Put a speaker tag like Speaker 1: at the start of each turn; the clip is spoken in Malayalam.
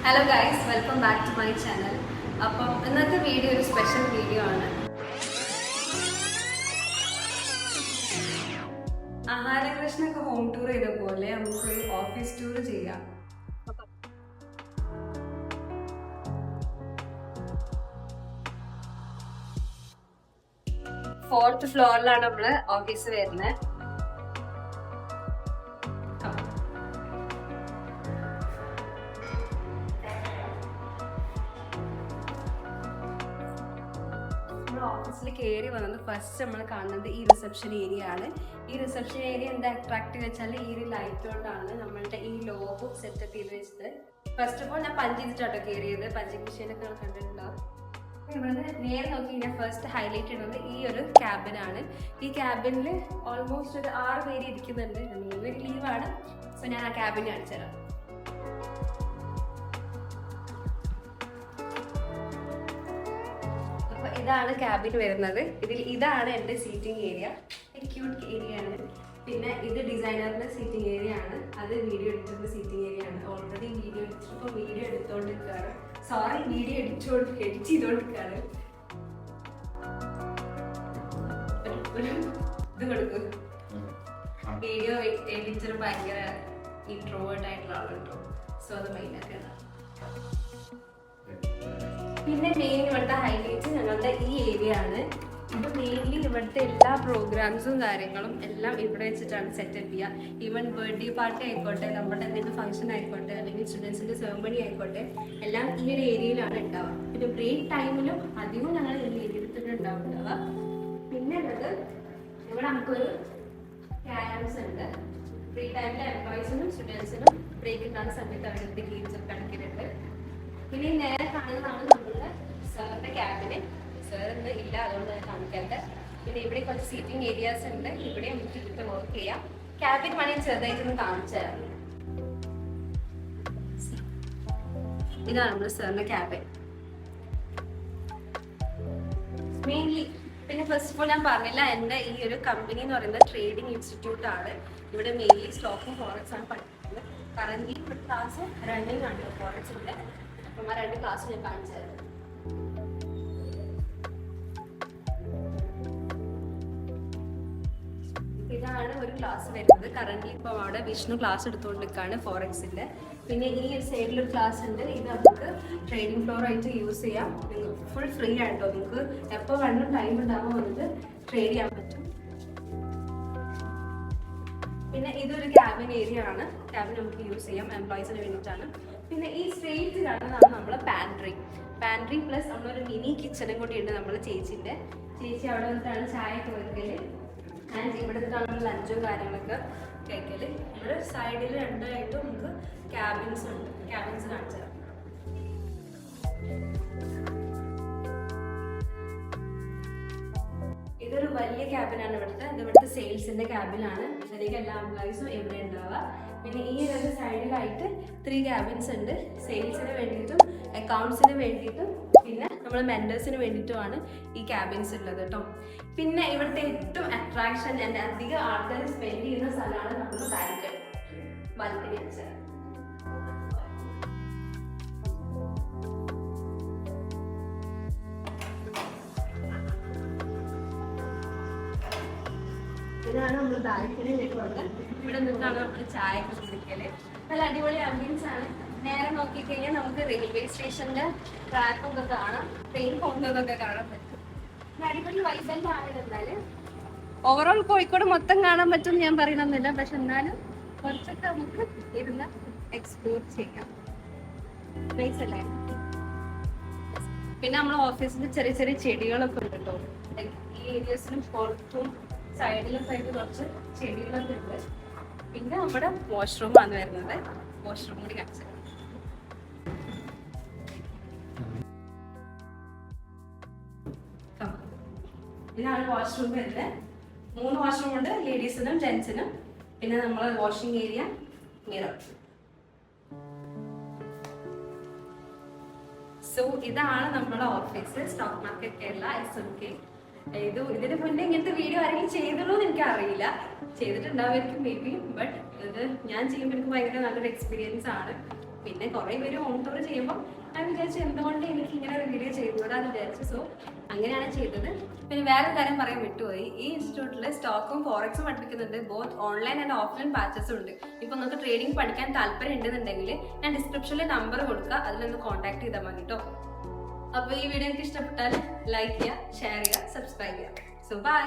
Speaker 1: Hello guys, welcome back to my channel. അപ്പം ഇന്നത്തെ വീഡിയോ ഒരു സ്പെഷ്യൽ വീഡിയോ ആണ്. ആഹാരകൃഷ്ണൊക്കെ ഹോം ടൂർ ചെയ്ത പോലെ നമുക്കൊരു ഓഫീസ് ടൂർ ചെയ്യാം. ഫോർത്ത് ഫ്ലോറിലാണ് നമ്മള് ഓഫീസ് വരുന്നത്. ഓഫീസിൽ കയറി വന്നത് ഫസ്റ്റ് നമ്മൾ കാണുന്നത് ഈ റിസപ്ഷൻ ഏരിയ ആണ്. ഈ റിസപ്ഷൻ ഏരിയ എന്താ അട്രാക്റ്റീവ് വെച്ചാൽ ഈ ഒരു ലൈറ്റ് കൊണ്ടാണ് നമ്മളുടെ ഈ ലോഗോ സെറ്റപ്പ് ചെയ്ത് വെച്ചത്. ഫസ്റ്റ് ഓഫ് ഓൾ ഞാൻ പഞ്ച് ചെയ്തിട്ടാട്ടോ കയറിയത്. പഞ്ചിങ് മെഷീനൊക്കെ കണ്ടിട്ടുണ്ടാവും. ഇവിടെ നേരെ നോക്കി ഞാൻ ഫസ്റ്റ് ഹൈലൈറ്റ് ചെയ്യുന്നത് ഈ ഒരു ക്യാബിനാണ്. ഈ ക്യാബിനിൽ ഓൾമോസ്റ്റ് ഒരു 6 പേര് ഇരിക്കുന്നുണ്ട്. ഒരു ലീവാണ്. സോ ഞാൻ ആ ക്യാബിൻ കാണിച്ചു തരാം. ഇതാണ് ക്യാബിൻ വരുന്നത്. ഇതാണ് എൻ്റെ സീറ്റിംഗ് ഏരിയ. ക്യൂട്ട് ഏരിയ ആണ്. പിന്നെ ഇത് ഡിസൈനറിന്റെ സീറ്റിംഗ് ഏരിയ ആണ്. അത് വീഡിയോ എഡിറ്ററിന്റെ സീറ്റിംഗ് ഏരിയ ആണ്. ഓൾറെഡി വീഡിയോ എഡിറ്റർ വീഡിയോ എടുത്തോണ്ടിരിക്കുകയാണ്. വീഡിയോ എഡിറ്റ് ചെയ്തോണ്ടിരിക്കുകയാണ്. ഇത് കൊടുക്കും. വീഡിയോ എഡിറ്റർ ഭയങ്കര ഇൻട്രോവേർട്ട് ആയിട്ടുള്ള ആളുണ്ടോ. സോ അത് മെയിനായിട്ടാണ്. പിന്നെ മെയിൻ ഇവിടുത്തെ ഹൈലൈറ്റ് ഞങ്ങളുടെ ഈ ഏരിയ ആണ്. ഇത് മെയിൻലി ഇവിടുത്തെ എല്ലാ പ്രോഗ്രാംസും കാര്യങ്ങളും എല്ലാം ഇവിടെ വെച്ചിട്ടാണ് സെറ്റപ്പ് ചെയ്യുക. ഈവൻ ബർത്ത്ഡേ പാർട്ടി ആയിക്കോട്ടെ, നമ്മുടെ എന്തെങ്കിലും ഫംഗ്ഷൻ ആയിക്കോട്ടെ, അല്ലെങ്കിൽ സ്റ്റുഡൻസിന്റെ സെറമണി ആയിക്കോട്ടെ, എല്ലാം ഈ ഒരു ഏരിയയിലാണ് ഉണ്ടാവുക. പിന്നെ ബ്രേക്ക് ടൈമിലും അധികം ഞങ്ങൾ ഈ ഏരിയയിൽ തന്നെ ഉണ്ടാവുക. പിന്നെ ഉള്ളത് ഇവിടെ നമുക്കൊരു ക്യാരംസ് ഉണ്ട്. ഫ്രീ ടൈമിൽ എംപ്ലോയീസിനും സ്റ്റുഡൻസിനും ബ്രേക്ക് കിട്ടാത്ത സമയത്ത് അവരുടെ ഗെയിംസ് ഒക്കെ കളിക്കുന്നുണ്ട്. പിന്നെ നേരെ കാണുന്നതാണ് നമ്മളുടെ സാറിന്റെ ക്യാബിന്. സാർ ഇന്ന് ഇല്ല, അതുകൊണ്ട് കാണിക്കാത്ത. പിന്നെ ഇവിടെ കുറച്ച് സീറ്റിംഗ് ഏരിയാസ് ഉണ്ട്. ഇവിടെ നമുക്ക് ഇരുന്ന് വർക്ക് ചെയ്യാം. ക്യാബിൻ വേണമെങ്കിൽ ചെറുതായിട്ടൊന്ന് കാണിച്ചു തരാം. ഇതാണ് നമ്മുടെ സാറിന്റെ ക്യാബിൻ മെയിൻലി. പിന്നെ ഫസ്റ്റ് ഓഫ് ഓൾ ഞാൻ പറഞ്ഞില്ല, എൻ്റെ ഈ ഒരു കമ്പനി എന്ന് പറയുന്നത് ട്രേഡിംഗ് ഇൻസ്റ്റിറ്റ്യൂട്ട് ആണ്. ഇവിടെ മെയിൻലി സ്റ്റോക്കും ഫോറക്സ് ആണ് പഠിക്കുന്നത്. കറന്റ് ഇവിടെ ക്ലാസ് റണ്ണിങ് ആണ് ഫോറക്സിന്റെ. അപ്പം ആ 2 ക്ലാസ് ഞാൻ കാണിച്ചു തരാം. ഇതാണ് ഒരു ക്ലാസ് വരുന്നത്. കറന്റ് ഇപ്പം അവിടെ വിഷ്ണു ക്ലാസ് എടുത്തുകൊണ്ടിരിക്കുകയാണ് ഫോറക്സിന്റെ. പിന്നെ ഈ ഒരു സൈഡിലൊരു ക്ലാസ് ഉണ്ട്. ഇത് നമുക്ക് ട്രേഡിംഗ് ഫ്ലോർ ആയിട്ട് യൂസ് ചെയ്യാം. ഫുൾ ഫ്രീ ആയിട്ടോ. നിങ്ങൾക്ക് എപ്പോൾ വേണം ടൈം ഉണ്ടാകുമ്പോൾ വന്നിട്ട് ട്രേഡ് ചെയ്യാൻ പറ്റും. പിന്നെ ഇതൊരു ക്യാബിൻ ഏരിയ ആണ്. ക്യാബിൻ നമുക്ക് യൂസ് ചെയ്യാം എംപ്ലോയീസിന് വേണ്ടിയിട്ടാണ്. പിന്നെ ഈ സ്ട്രേറ്റ് കാണുന്നതാണ് നമ്മളെ പാൻട്രി പ്ലസ് നമ്മളൊരു മിനി കിച്ചണും കൂടിയുണ്ട്. നമ്മളെ ചേച്ചി അവിടെ വന്നിട്ടാണ് ചായ ഒക്കെ വെക്കല്. ആൻഡ് ഇവിടെ നിന്നിട്ടാണ് ലഞ്ചും കാര്യങ്ങളൊക്കെ കഴിക്കല്. ഇവിടെ സൈഡിൽ രണ്ടായിട്ടും നമുക്ക് ക്യാബിൻസ് ഉണ്ട്. ക്യാബിൻസ് കാണിച്ചു തരാം. ഇതൊരു വലിയ ക്യാബിനാണ് ഇവിടുത്തെ സെയിൽസിന്റെ ക്യാബിനാണ്. ഇതിലേക്ക് എല്ലാ എംപ്ലോയീസും ഇവിടെ ഉണ്ടാവുക. പിന്നെ ഈ ഒരു സൈഡിലായിട്ട് 3 ക്യാബിൻസ് ഉണ്ട്. സെയിൽസിന് വേണ്ടിയിട്ടും അക്കൗണ്ട്സിന് വേണ്ടിയിട്ടും പിന്നെ നമ്മൾ മെൻഡേഴ്സിന് വേണ്ടിയിട്ടുമാണ് ഈ ക്യാബിൻസ് ഉള്ളത് കേട്ടോ. പിന്നെ ഇവിടുത്തെ ഏറ്റവും അട്രാക്ഷൻ എൻ്റെ അധികം ആൾക്കാർ സ്പെൻഡ് ചെയ്യുന്ന സ്ഥലമാണ് നമ്മുടെ ബാൽക്കണി വെച്ചത്. ഇതാണ് നമ്മൾ ബാൽക്കണിയിലേക്ക് വന്നത്. ഇവിടെ നിന്നാണ് നമ്മൾ ചായ ഒക്കെ കുടിക്കല്. നല്ല അടിപൊളി ആംബിയൻസ് ആണ്. നേരെ നോക്കിക്കഴിഞ്ഞാൽ നമുക്ക് റെയിൽവേ സ്റ്റേഷന്റെ ട്രാക്കൊക്കെ കാണാം, ട്രെയിൻ പോകുന്നതൊക്കെ കാണാൻ പറ്റും. അടിപൊളി വൈബെല്ലാം ആയിരുന്നാല് ഓവറോൾ കോഴിക്കോട് മൊത്തം കാണാൻ പറ്റും ഞാൻ പറയണമെന്നില്ല. പക്ഷെ എന്നാലും കുറച്ചൊക്കെ നമുക്ക് ഇരുന്ന് എക്സ്പ്ലോർ ചെയ്യാം. നൈസ് അല്ലേ? പിന്നെ നമ്മുടെ ഓഫീസിൽ ചെറിയ ചെറിയ ചെടികളൊക്കെ ഉണ്ട് കേട്ടോ. ഈ ഏരിയസിലും പുറത്തും സൈഡിലൊക്കെ ആയിട്ട് കുറച്ച് ചെടികളൊക്കെ ഉണ്ട്. പിന്നെ നമ്മുടെ വാഷ്റൂമാണ് വരുന്നത്. വാഷ്റൂം കൂടി കാണിച്ചു. ഇതാണ് വാഷ്റൂം വരുന്നത്. 3 വാഷ്റൂം ഉണ്ട്, ലേഡീസിനും ജെന്റ്സിനും. പിന്നെ നമ്മളെ വാഷിംഗ് ഏരിയ, മിറർ. സോ ഇതാണ് നമ്മുടെ office, stock market Kerala SMK. ഇതിന് മുന്നേ ഇങ്ങനത്തെ വീഡിയോ ആരെങ്കിലും ചെയ്തുള്ളൂ എന്ന് എനിക്ക് അറിയില്ല. ചെയ്തിട്ടുണ്ടാവുമായിരിക്കും മേ ബി. ബട്ട് ഇത് ഞാൻ ചെയ്യുമ്പോൾ എനിക്ക് ഭയങ്കര നല്ലൊരു എക്സ്പീരിയൻസ് ആണ്. പിന്നെ കുറേ പേര് ഹോം ടൂർ ചെയ്യുമ്പോൾ ഞാൻ വിചാരിച്ചു എന്തുകൊണ്ട് എനിക്ക് ഇങ്ങനെ ഒരു വീഡിയോ ചെയ്തുകൂടാന്ന് വിചാരിച്ചു. സോ അങ്ങനെയാണ് ചെയ്തത്. പിന്നെ വേറെ കാര്യം പറയാൻ വിട്ടുപോയി, ഈ ഇൻസ്റ്റിറ്റ്യൂട്ടിൽ സ്റ്റോക്കും ഫോറക്സും പഠിപ്പിക്കുന്നുണ്ട്. ബോത്ത് ഓൺലൈൻ ആൻഡ് ഓഫ്ലൈൻ ബാച്ചസും ഉണ്ട്. ഇപ്പൊ നിങ്ങൾക്ക് ട്രേഡിംഗ് പഠിക്കാൻ താല്പര്യം ഉണ്ടെന്നുണ്ടെങ്കിൽ ഞാൻ ഡിസ്ക്രിപ്ഷനിൽ നമ്പർ കൊടുക്കുക, അതിലൊന്ന് കോൺടാക്ട് ചെയ്താൽ മതി കേട്ടോ. അപ്പോൾ ഈ വീഡിയോ എനിക്ക് ഇഷ്ടപ്പെട്ടാൽ ലൈക്ക് ചെയ്യുക, ഷെയർ ചെയ്യുക, സബ്സ്ക്രൈബ് ചെയ്യുക. So by.